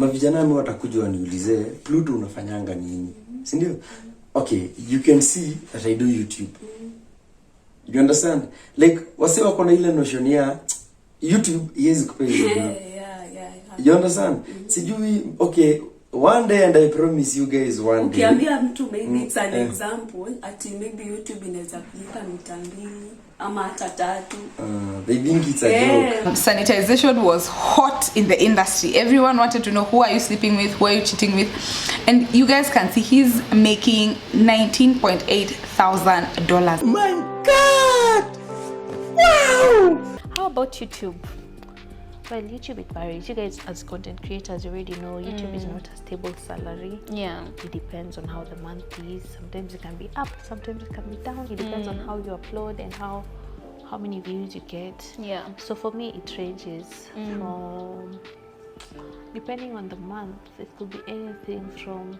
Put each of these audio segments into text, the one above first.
mavijana wao watakuja waniulize Pluto unafanyanga nini, si ndio? Okay, you can see that I do YouTube. You understand? Like wase wako na ile notion ya YouTube yes kupay. Yeah. You understand? Sijui, okay, one day, and I promise you guys one day. Ukiambia mtu maybe it's an example, ati maybe YouTube inaweza kulipa mita 2 ama hata 3. They think it's a joke. Sanitization was hot in the industry. Everyone wanted to know who are you sleeping with, who are you cheating with, and you guys can see he's making $19,800. My God! Wow! How about YouTube? Well, YouTube, it varies. You guys as content creators, you already know YouTube is not a stable salary. Yeah. It depends on how the month is. Sometimes it can be up, sometimes it can be down. It depends on how you upload and how many views you get. Yeah. So for me, it ranges from, depending on the month, it could be anything from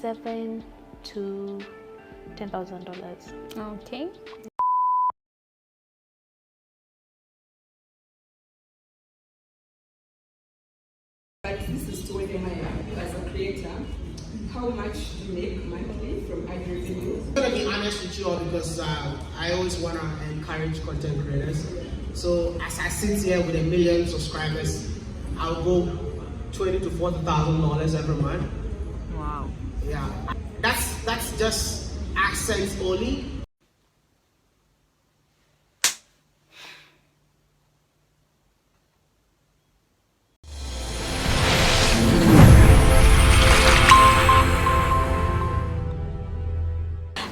$7,000 to $10,000. Okay. But this is to whether you as a creator, how much do you make monthly from ad revenue? I'm gonna be honest with you all because I always wanna encourage content creators. So as I sit here with 1 million subscribers, I'll go $20,000 to $40,000 every month. Wow. Yeah, that's just AdSense only.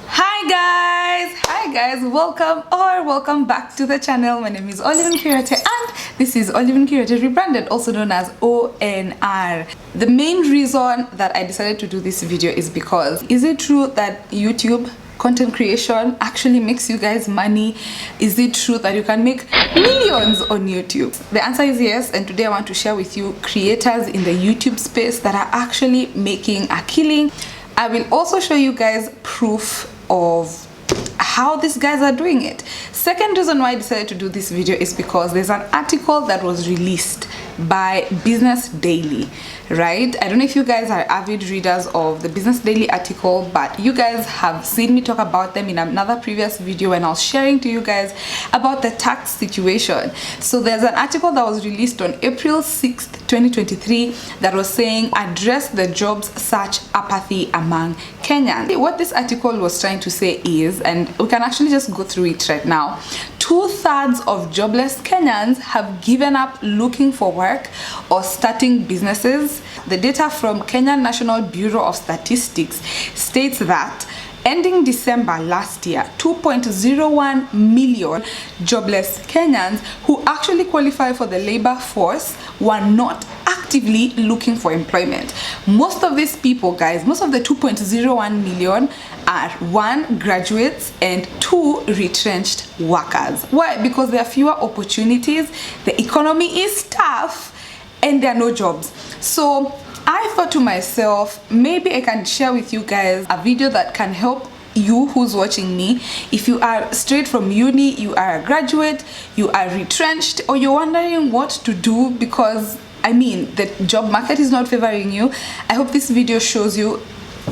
Hi guys, welcome back to the channel. My name is Olive Kirete and this is Olive Kirete rebranded, also known as ONR. The main reason that I decided to do this video is because, is it true that YouTube content creation actually makes you guys money? Is it true that you can make millions on YouTube? The answer is yes, and today I want to share with you creators in the YouTube space that are actually making a killing. I will also show you guys proof of how these guys are doing it. Second reason why I decided to do this video is because there's an article that was released by Business Daily, right? I don't know if you guys are avid readers of the Business Daily article, but you guys have seen me talk about them in another previous video when I was sharing to you guys about the tax situation. So there's an article that was released on April 6th 2023 that was saying address the jobs search apathy among Kenyans. What this article was trying to say is, and we can actually just go through it right now, 2/3 of jobless Kenyans have given up looking for work or starting businesses. The data from Kenyan National Bureau of Statistics states that ending December last year, 2.01 million jobless Kenyans who actually qualify for the labor force were not actively looking for employment. Most of these people, guys, most of the 2.01 million are 1, graduates, and 2, retrenched workers. Why? Because there are fewer opportunities, the economy is tough, and there are no jobs. So I thought to myself, maybe I can share with you guys a video that can help you who's watching me. If you are straight from uni, you are a graduate, you are retrenched, or you're wondering what to do because, I mean, the job market is not favoring you, I hope this video shows you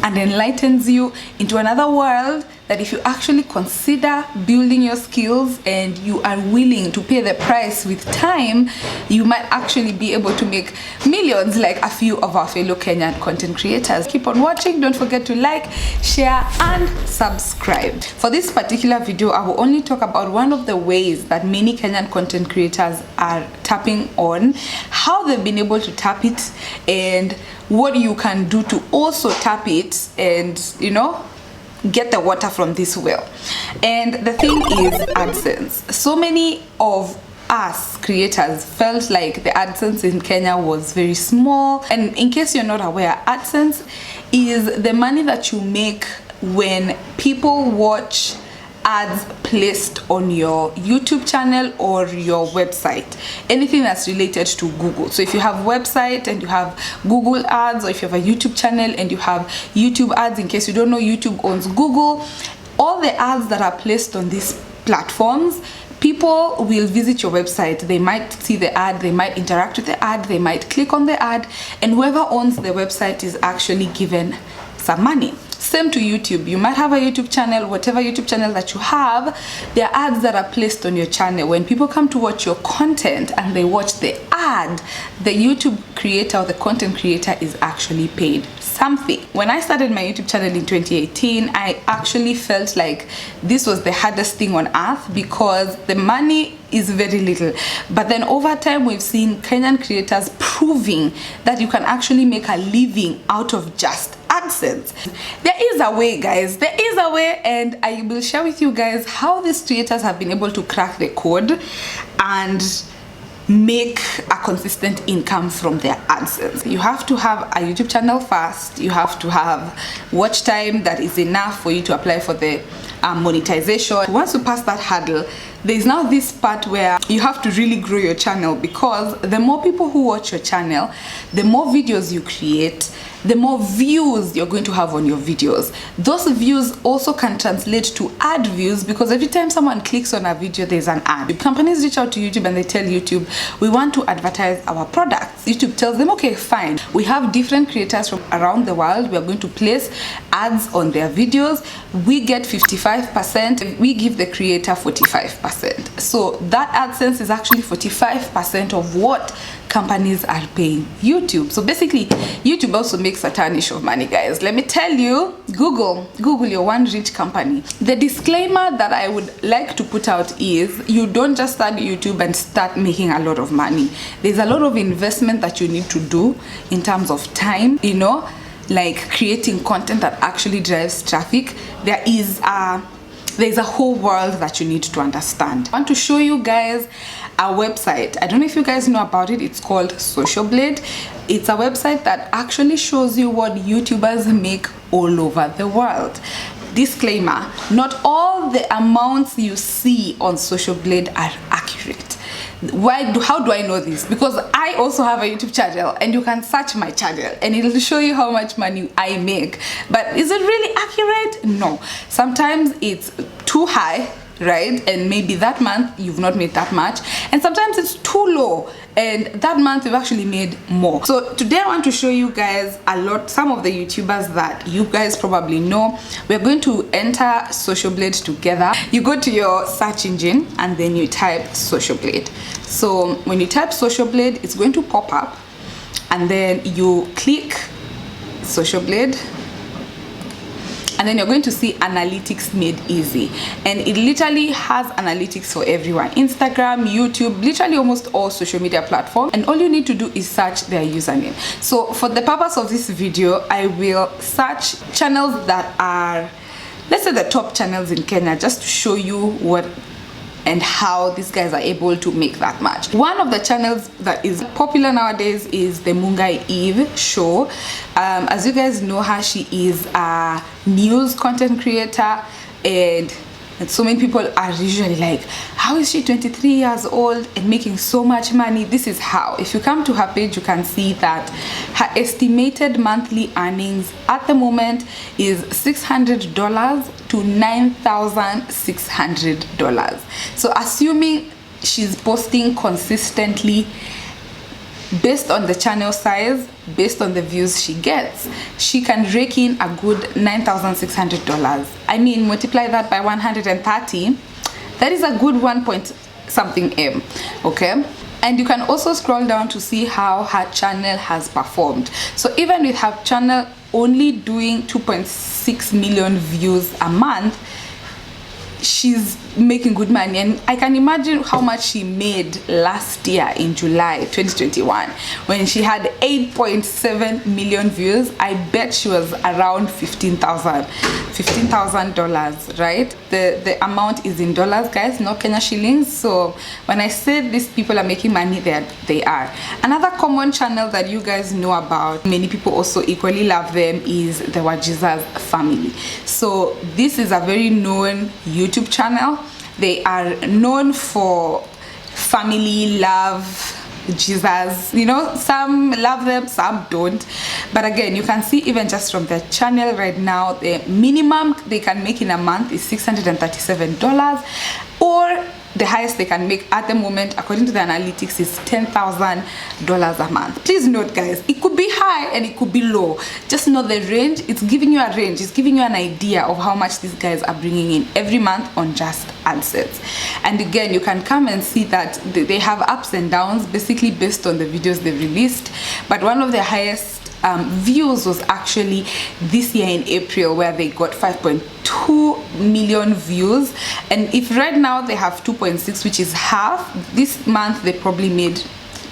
and enlightens you into another world that if you actually consider building your skills and you are willing to pay the price with time, you might actually be able to make millions like a few of our fellow Kenyan content creators. Keep on watching, don't forget to like, share and subscribe. For this particular video, I will only talk about one of the ways that many Kenyan content creators are tapping on, how they've been able to tap it, and what you can do to also tap it and, you know, get the water from this well. And the thing is AdSense. So many of us creators felt like the AdSense in Kenya was very small. And in case you're not aware, AdSense is the money that you make when people watch ads placed on your YouTube channel or your website, anything that's related to Google. So if you have a website and you have Google ads, or if you have a YouTube channel and you have YouTube ads, in case you don't know, YouTube owns Google. All the ads that are placed on these platforms, people will visit your website, they might see the ad, they might interact with the ad, they might click on the ad, and whoever owns the website is actually given some money. Same to YouTube. You might have a YouTube channel, whatever YouTube channel that you have, there are ads that are placed on your channel. When people come to watch your content and they watch the ad, the YouTube creator or the content creator is actually paid something. When I started my YouTube channel in 2018, I actually felt like this was the hardest thing on earth because the money is very little. But then over time, we've seen Kenyan creators proving that you can actually make a living out of just AdSense. There is a way, guys. There is a way, and I will share with you guys how these creators have been able to crack the code and make a consistent income from their AdSense. You have to have a YouTube channel first. You have to have watch time that is enough for you to apply for the monetization. Once you pass that hurdle, there is now this part where you have to really grow your channel, because the more people who watch your channel, the more videos you create, the more views you're going to have on your videos. Those views also can translate to ad views, because every time someone clicks on a video, there's an ad. Companies reach out to YouTube and they tell YouTube, we want to advertise our products. YouTube tells them, okay, fine. We have different creators from around the world. We are going to place ads on their videos. We get 55%. We give the creator 45%. So that AdSense is actually 45% of what companies are paying YouTube. So basically, YouTube also makes a tarnish of money, guys. Let me tell you, Google, you're one rich company. The disclaimer that I would like to put out is you don't just start YouTube and start making a lot of money. There's a lot of investment that you need to do in terms of time, you know, like creating content that actually drives traffic. There's a whole world that you need to understand. I want to show you guys a website. I don't know if you guys know about it. It's called Social Blade. It's a website that actually shows you what YouTubers make all over the world. Disclaimer, not all the amounts you see on Social Blade are accurate. How do I know this? Because I also have a YouTube channel, and you can search my channel and it'll show you how much money I make. But is it really accurate? No. Sometimes it's too high, right? And maybe that month you've not made that much, and sometimes it's too low and that month you've actually made more. So today I want to show you guys some of the YouTubers that you guys probably know. We're going to enter Social Blade together. You go to your search engine and then you type Social Blade. So when you type Social Blade, it's going to pop up, and then you click Social Blade, and then you're going to see analytics made easy, and it literally has analytics for everyone: Instagram, YouTube, literally almost all social media platforms. And all you need to do is search their username. So for the purpose of this video, I will search channels that are, let's say, the top channels in Kenya, just to show you what and how these guys are able to make that much. One of the channels that is popular nowadays is the Mungai Eve show. As you guys know her, she is a news content creator, and so many people are usually like, how is she 23 years old and making so much money? This is how. If you come to her page, you can see that her estimated monthly earnings at the moment is $600 to $9,600. So assuming she's posting consistently, based on the channel size, based on the views she gets, she can rake in a good $9,600. I mean, multiply that by 130, that is a good 1 point something M, okay? And you can also scroll down to see how her channel has performed. So even with her channel only doing 2.6 million views a month, she's making good money. And I can imagine how much she made last year in July 2021 when she had 8.7 million views. I bet she was around $15,000, right? The amount is in dollars, guys, not Kenya shillings. So when I say these people are making money, they are. Another common channel that you guys know about, many people also equally love them, is the Wajizas family. So this is a very known YouTube channel. They are known for family love, Jesus, you know, some love them, some don't. But again, you can see even just from their channel right now, the minimum they can make in a month is $637, or the highest they can make at the moment, according to the analytics, is $10,000 a month. Please note, guys, it could be high and it could be low. Just know the range. It's giving you a range. It's giving you an idea of how much these guys are bringing in every month on just AdSense. And again, you can come and see that they have ups and downs, basically based on the videos they've released. But one of the highest views was actually this year in April, where they got 5.2 million views. And if right now they have 2.6, which is half, this month they probably made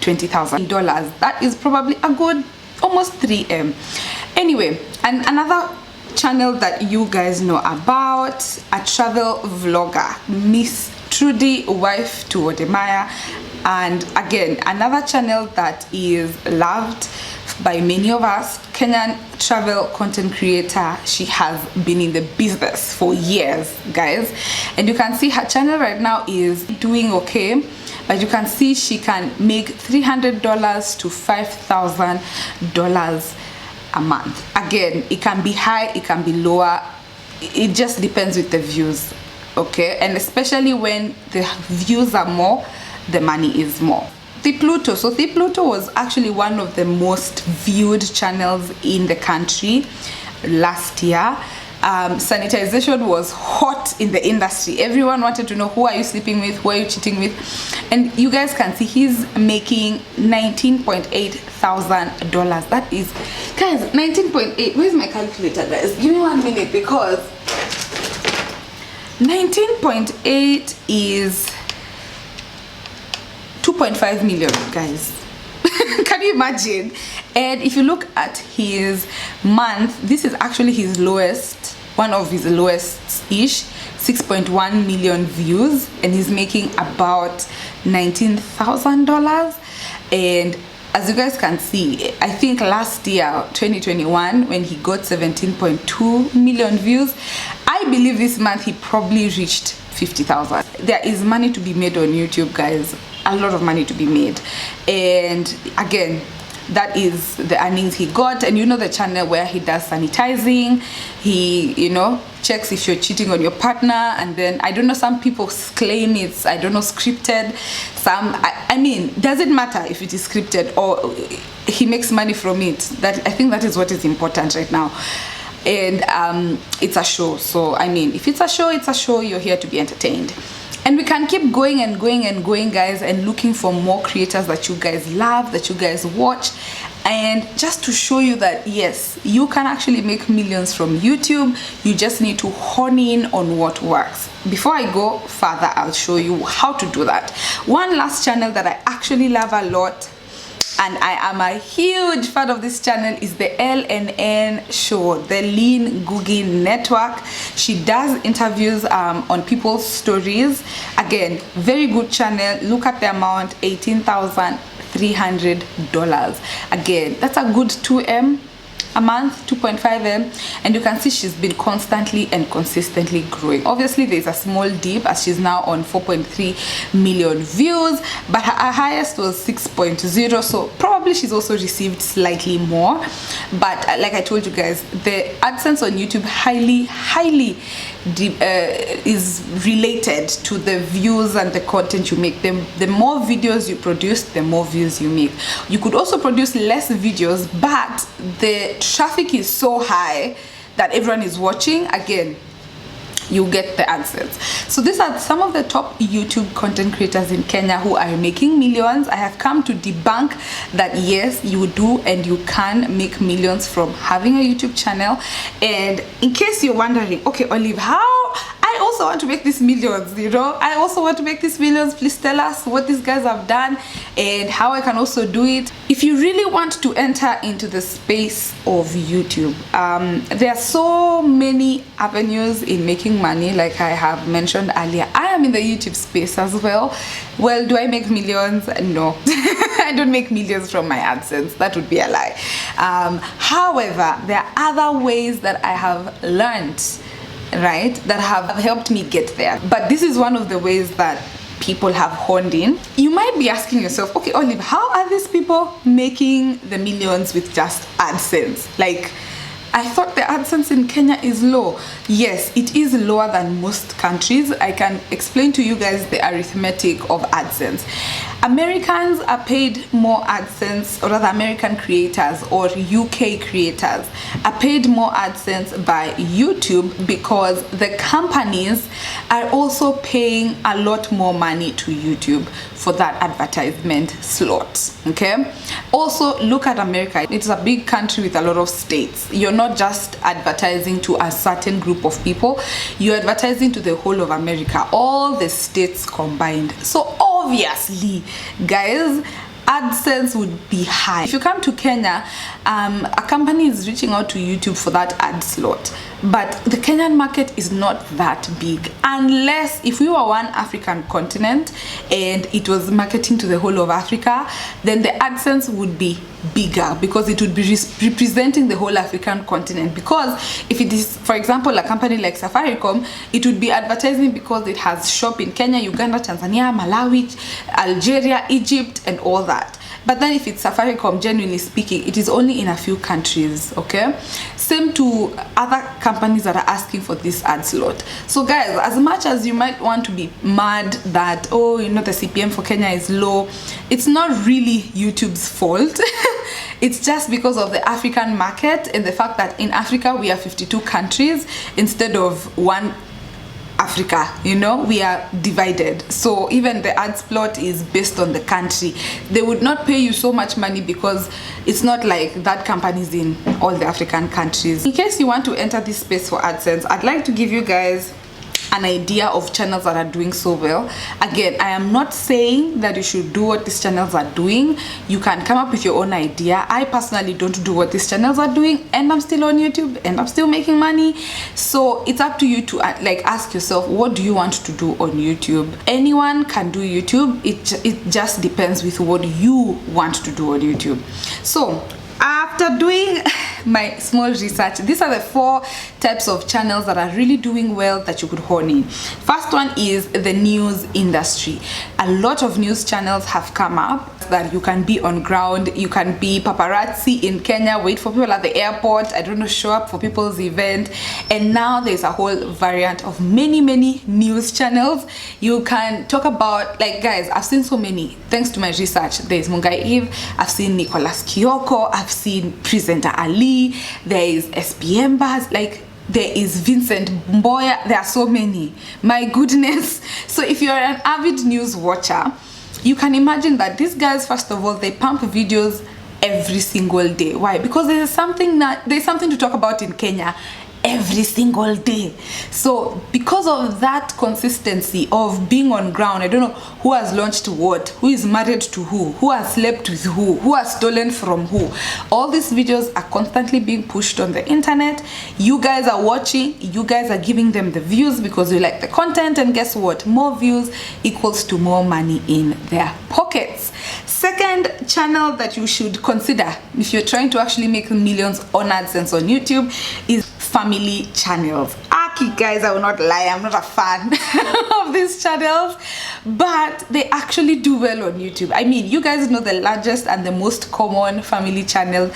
$20,000. That is probably a good almost 3M. Anyway, and another channel that you guys know about, a travel vlogger, Miss Trudy, wife to Odemaya. And again, another channel that is loved by many of us, Kenyan travel content creator. She has been in the business for years, guys, and you can see her channel right now is doing okay, but you can see she can make $300 to $5,000 a month. Again, it can be high, it can be lower, it just depends with the views, okay? And especially when the views are more, the money is more. The Pluto. So The Pluto was actually one of the most viewed channels in the country last year. Sanitization was hot in the industry. Everyone wanted to know, who are you sleeping with, who are you cheating with? And you guys can see he's making $19,800. That is, guys, 19.8. Where's my calculator, guys? Give me 1 minute, because 19.8 is 2.5 million, guys. Can you imagine? And if you look at his month, this is actually his lowest, one of his lowest ish, 6.1 million views, and he's making about $19,000. And as you guys can see, I think last year, 2021, when he got 17.2 million views, I believe this month he probably reached 50,000. There is money to be made on YouTube, guys. A lot of money to be made. And again, that is the earnings he got. And you know the channel where he does sanitizing, he, you know, checks if you're cheating on your partner. And then I don't know, some people claim it's, I don't know, scripted. Some, I mean, does it matter if it is scripted or he makes money from it? That, I think that is what is important right now. And it's a show. So I mean, if it's a show, it's a show. You're here to be entertained. And we can keep going and going and going, guys, and looking for more creators that you guys love, that you guys watch, and just to show you that yes, you can actually make millions from YouTube. You just need to hone in on what works. Before I go further, I'll show you how to do that. One last channel that I actually love a lot, and I am a huge fan of this channel, is the LNN show, the Lean Googie Network. She does interviews on people's stories. Again, very good channel. Look at the amount, $18,300. Again, that's a good 2M a month, 2.5M, and you can see she's been constantly and consistently growing. Obviously there's a small dip as she's now on 4.3 million views, but her highest was 6.0, so probably she's also received slightly more. But like I told you guys, the AdSense on YouTube highly is related to the views and the content you make. The more videos you produce, the more views you make. You could also produce less videos, but the traffic is so high that everyone is watching. Again, you get the AdSense. So these are some of the top YouTube content creators in Kenya who are making millions. I have come to debunk that yes, you do and you can make millions from having a YouTube channel. And in case you're wondering, okay, Olive, how I also want to make these millions, you know, I also want to make these millions. Please tell us what these guys have done and how I can also do it. If you really want to enter into the space of YouTube, there are so many avenues in making money. Like I have mentioned earlier, I am in the YouTube space as well. Well, do I make millions? No. I don't make millions from my AdSense. That would be a lie. However, there are other ways that I have learned, right, that have helped me get there. But this is one of the ways that people have honed in. You might be asking yourself, okay, Olive, how are these people making the millions with just AdSense? Like, I thought the AdSense in Kenya is low. Yes, it is lower than most countries. I can explain to you guys the arithmetic of AdSense. Americans are paid more AdSense, or rather American creators or UK creators are paid more AdSense by YouTube because the companies are also paying a lot more money to YouTube for that advertisement slot. Okay, also look at America. It's a big country with a lot of states. You're not just advertising to a certain group of people, you're advertising to the whole of America, all the states combined. So obviously, guys, AdSense would be high. If you come to Kenya, a company is reaching out to YouTube for that ad slot, but the Kenyan market is not that big, unless if we were one African continent and it was marketing to the whole of Africa, then the AdSense would be bigger because it would be representing the whole African continent. Because if it is, for example, a company like Safaricom, it would be advertising because it has shop in Kenya, Uganda, Tanzania, Malawi, Algeria, Egypt, and all that. But then if it's Safaricom, genuinely speaking, it is only in a few countries. Okay, same to other companies that are asking for this ad slot. So guys, as much as you might want to be mad that, oh, you know, the CPM for Kenya is low, it's not really YouTube's fault. It's just because of the African market and the fact that in Africa we are 52 countries instead of one Africa, you know, we are divided. So even the ad slot is based on the country. They would not pay you so much money because it's not like that company's in all the African countries. In case you want to enter this space for AdSense, I'd like to give you guys an idea of channels that are doing so well. Again, I am not saying that you should do what these channels are doing. You can come up with your own idea. I personally don't do what these channels are doing, and I'm still on YouTube and I'm still making money. So it's up to you to like ask yourself, what do you want to do on YouTube? Anyone can do YouTube. It just depends with what you want to do on YouTube. So after doing my small research, these are the 4 types of channels that are really doing well that you could hone in. First one is the news industry. A lot of news channels have come up that you can be on ground, you can be paparazzi in Kenya, wait for people at the airport, I don't know, show up for people's event. And now there's a whole variant of many news channels. You can talk about, like, guys, I've seen so many thanks to my research. There's Mungai Eve, I've seen Nicholas Kioko, I've seen Presenter Ali, there is SPM Buzz, like there is Vincent Mboya. There are so many, my goodness. So if you're an avid news watcher, you can imagine that these guys, first of all, they pump videos every single day. Why? Because there's something to talk about in Kenya every single day. So because of that consistency of being on ground, I don't know who has launched what, who is married to who has slept with who has stolen from who. All these videos are constantly being pushed on the internet. You guys are watching, you guys are giving them the views because you like the content, and guess what? More views equals to more money in their pockets. Second channel that you should consider if you're trying to actually make millions on AdSense on YouTube is family channels. Guys, I will not lie, I'm not a fan of these channels, but they actually do well on YouTube. I mean, you guys know the largest and the most common family channel,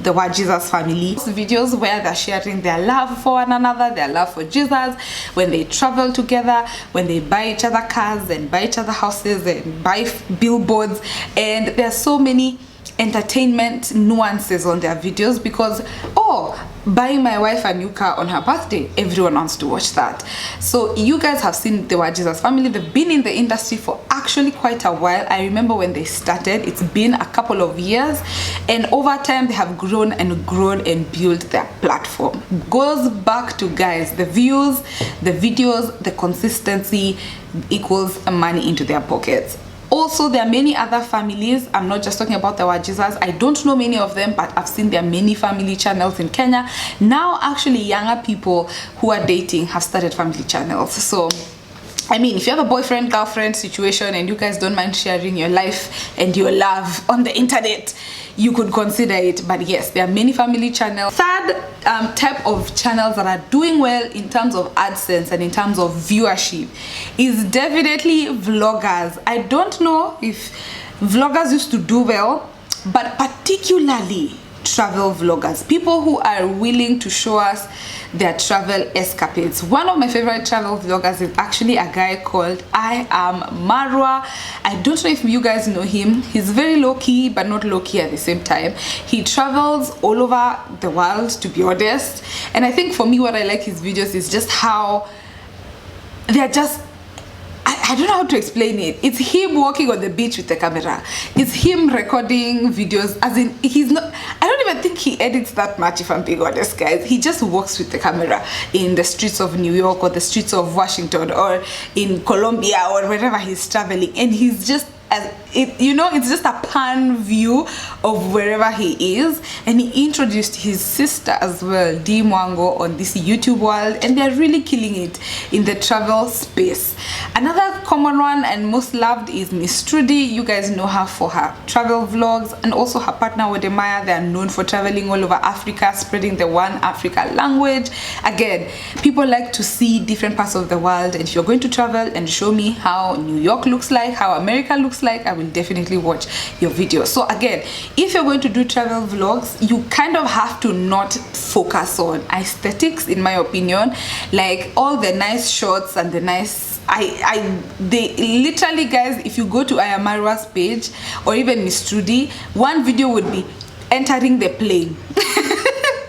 the Wa Jesus family. Videos where they're sharing their love for one another, their love for Jesus, when they travel together, when they buy each other cars and buy each other houses and buy billboards. And there's so many entertainment nuances on their videos because, oh, buying my wife a new car on her birthday, everyone wants to watch that. So you guys have seen the Wa Jesus family. They've been in the industry for actually quite a while. I remember when they started, it's been a couple of years, and over time they have grown and built their platform. Goes back to, guys, the views, the videos, the consistency equals money into their pockets. Also, there are many other families. I'm not just talking about the Wa Jesus. I don't know many of them, but I've seen there are many family channels in Kenya. Now, actually, younger people who are dating have started family channels. So, I mean, if you have a boyfriend, girlfriend situation and you guys don't mind sharing your life and your love on the internet, you could consider it. But yes, there are many family channels. Third type of channels that are doing well in terms of AdSense and in terms of viewership is definitely vloggers. I don't know if vloggers used to do well, but particularly travel vloggers, people who are willing to show us their travel escapades. One of my favorite travel vloggers is actually a guy called I Am Marwa. I don't know if you guys know him. He's very low-key but not low-key at the same time. He travels all over the world, to be honest, and I think for me what I like his videos is just how they're just, I don't know how to explain it. It's him walking on the beach with the camera. It's him recording videos, as in he's not, I don't even think he edits that much, if I'm being honest, guys. He just walks with the camera in the streets of New York or the streets of Washington or in Colombia or wherever he's traveling, and he's just, it's just a pan view of wherever he is. And he introduced his sister as well, Dee Mwango, on this YouTube world, and they're really killing it in the travel space. Another common one and most loved is Miss Trudy. You guys know her for her travel vlogs, and also her partner Wodemaya. They are known for traveling all over Africa, spreading the One Africa language. Again, people like to see different parts of the world, and if you're going to travel and show me how New York looks like, how America looks like, I will definitely watch your video. So again, if you're going to do travel vlogs, you kind of have to not focus on aesthetics, in my opinion, like all the nice shots and the nice, they literally, guys, if you go to Ayamarwa's page or even Miss Trudy, one video would be entering the plane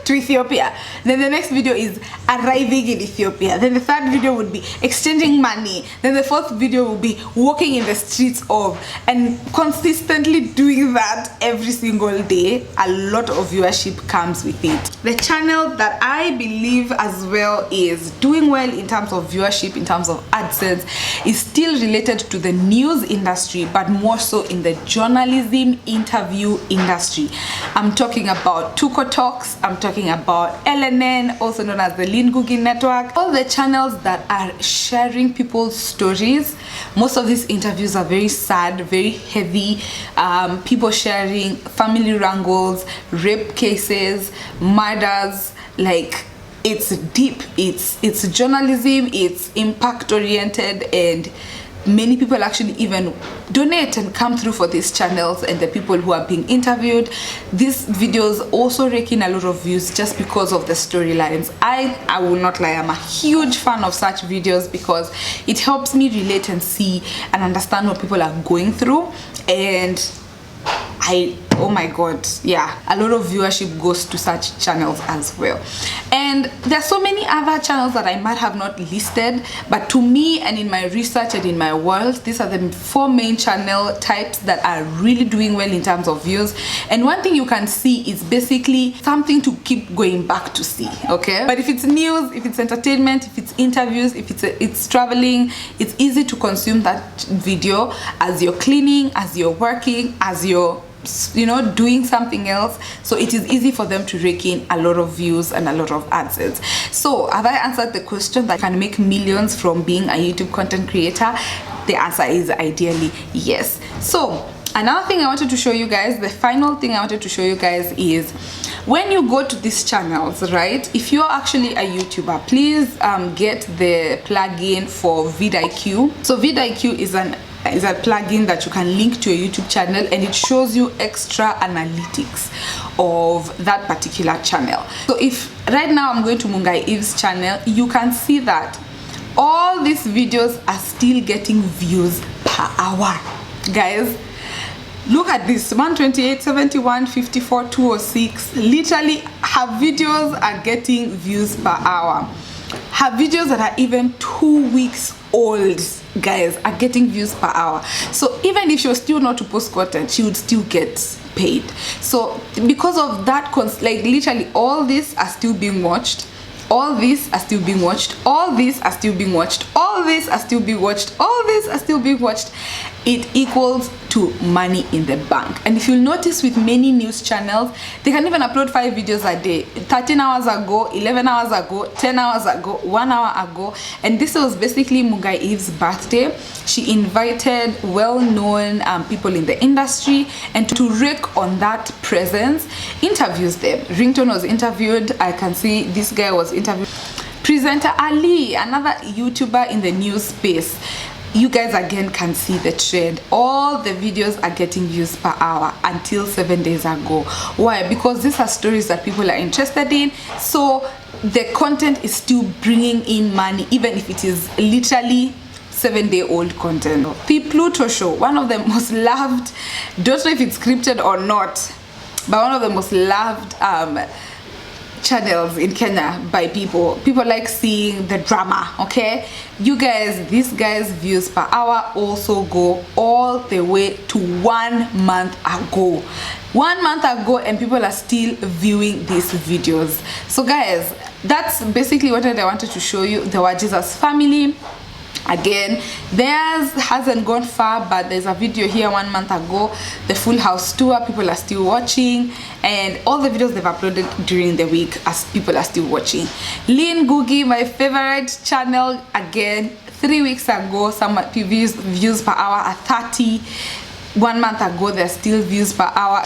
to Ethiopia, then the next video is arriving in Ethiopia, then the third video would be exchanging money, then the fourth video will be walking in the streets of, and consistently doing that every single day. A lot of viewership comes with it. The channel that I believe as well is doing well in terms of viewership, in terms of AdSense, is still related to the news industry, but more so in the journalism interview industry. I'm talking about Tuko Talks, I'm talking about LNN, also known as the Lean Ngugi Network. All the channels that are sharing people's stories. Most of these interviews are very sad, very heavy, people sharing family wrangles, rape cases, murders. Like, it's deep, it's journalism, it's impact oriented, and many people actually even donate and come through for these channels and the people who are being interviewed. These videos also rake in a lot of views just because of the storylines. I will not lie, I'm a huge fan of such videos because it helps me relate and see and understand what people are going through. And oh my god, yeah, a lot of viewership goes to such channels as well. And there's so many other channels that I might have not listed, but to me and in my research and in my world, these are the 4 main channel types that are really doing well in terms of views. And one thing you can see is basically something to keep going back to see, okay? But if it's news, if it's entertainment, if it's interviews, if it's traveling, it's easy to consume that video as you're cleaning, as you're working, as you're doing something else. So it is easy for them to rake in a lot of views and a lot of AdSense. So have I answered the question that can make millions from being a YouTube content creator? The answer is ideally yes. So another thing I wanted to show you guys, the final thing I wanted to show you guys is when you go to these channels, right, if you're actually a YouTuber, please get the plugin for vidIQ. So vidIQ is a plugin that you can link to your YouTube channel, and it shows you extra analytics of that particular channel. So if right now I'm going to Mungai Eve's channel, you can see that all these videos are still getting views per hour. Guys, look at this, 128, 71, 54, 206. Literally her videos are getting views per hour. Her videos that are even 2 weeks old, guys, are getting views per hour. So even if she was still not to post content, she would still get paid. So because of that, like literally all these are still being watched, all these are still being watched, all these are still being watched, all these are still being watched, all these are still being watched. It equals to money in the bank. And if you'll notice with many news channels, they can even upload 5 videos a day, 13 hours ago, 11 hours ago, 10 hours ago, 1 hour ago. And this was basically Mungai Eve's birthday. She invited well-known people in the industry, and to rake on that presence, interviews them. Ringtone was interviewed. I can see this guy was interviewed. Presenter Ali, another YouTuber in the news space. you guys again can see the trend. All the videos are getting views per hour until 7 days ago. Why? Because these are stories that people are interested in, so the content is still bringing in money, even if it is literally 7-day-old content. The Pluto Show, one of the most loved, don't know if it's scripted or not, but one of the most loved channels in Kenya by people. People like seeing the drama. Okay, you guys, these guys' views per hour also go all the way to 1 month ago. 1 month ago, and people are still viewing these videos. So guys, that's basically what I wanted to show you. The Jesus family. Again, theirs hasn't gone far, but there's a video here 1 month ago, the Full House tour. People are still watching, and all the videos they've uploaded during the week as people are still watching. Lean Googie, my favorite channel, again 3 weeks ago, some views per hour are 30. 1 month ago, there's still views per hour.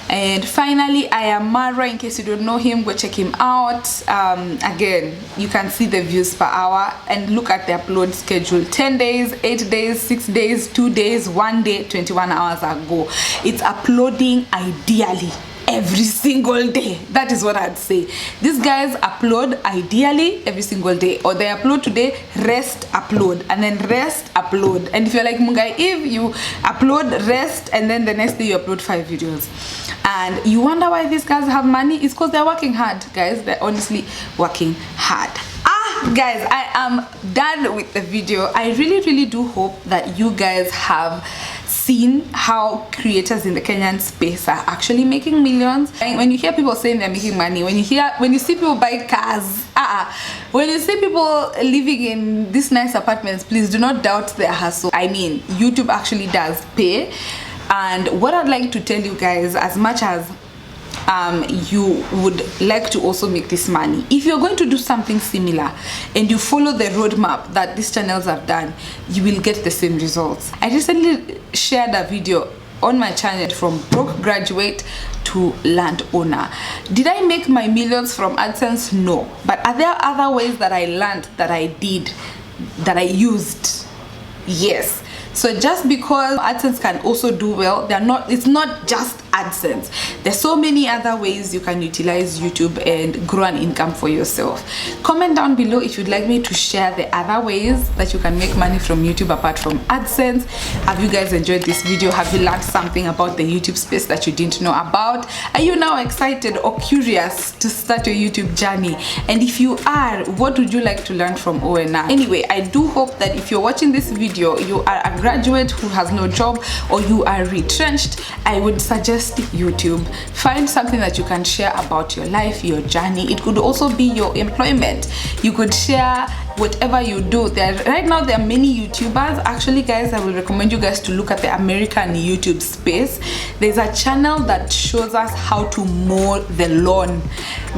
And finally, I am Mara. In case you don't know him, go check him out. Again, you can see the views per hour and look at the upload schedule. 10 days, 8 days, 6 days, 2 days, 1 day, 21 hours ago. It's uploading ideally every single day. That is what I'd say. These guys upload ideally every single day, or they upload today, rest, upload, and then rest, upload. And if you're like Mungai, if you upload, rest, and then the next day you upload 5 videos, and you wonder why these guys have money, it's because they're working hard. Guys, they're honestly working hard. Guys, I am done with the video. I really do hope that you guys have seen how creators in the Kenyan space are actually making millions. And when you hear people saying they're making money, when you see people buy cars, when you see people living in these nice apartments, please do not doubt their hustle. I mean, YouTube actually does pay. And what I'd like to tell you guys, as much as you would like to also make this money, if you're going to do something similar and you follow the roadmap that these channels have done, you will get the same results. I recently shared a video on my channel from broke graduate to landowner. Did I make my millions from AdSense? No. But are there other ways that I learned, that I did, that I used? Yes. So just because AdSense can also do well, it's not just AdSense. There's so many other ways you can utilize YouTube and grow an income for yourself. Comment down below if you'd like me to share the other ways that you can make money from YouTube apart from AdSense. Have you guys enjoyed this video? Have you learned something about the YouTube space that you didn't know about? Are you now excited or curious to start your YouTube journey? And if you are, what would you like to learn from ONR? Anyway, I do hope that if you're watching this video, you are a graduate who has no job, or you are retrenched, I would suggest YouTube. Find something that you can share about your life, your journey. It could also be your employment. You could share whatever you do. Right now there are many YouTubers. Actually guys, I will recommend you guys to look at the American YouTube space. There's a channel that shows us how to mow the lawn.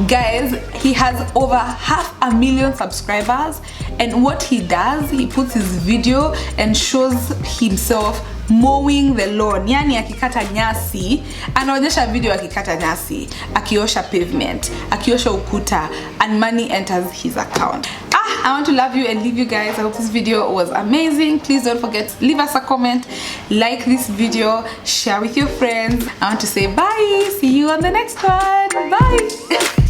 Guys, he has over 500,000 subscribers, and what he does, he puts his video and shows himself mowing the lawn. Yani akikata nyasi, anaonyesha video akikata nyasi, akiosha pavement, akiosha ukuta, and money enters his account. I want to love you and leave you guys. I hope this video was amazing. Please don't forget to leave us a comment, like this video, share with your friends. I want to say bye. See you on the next one. Bye.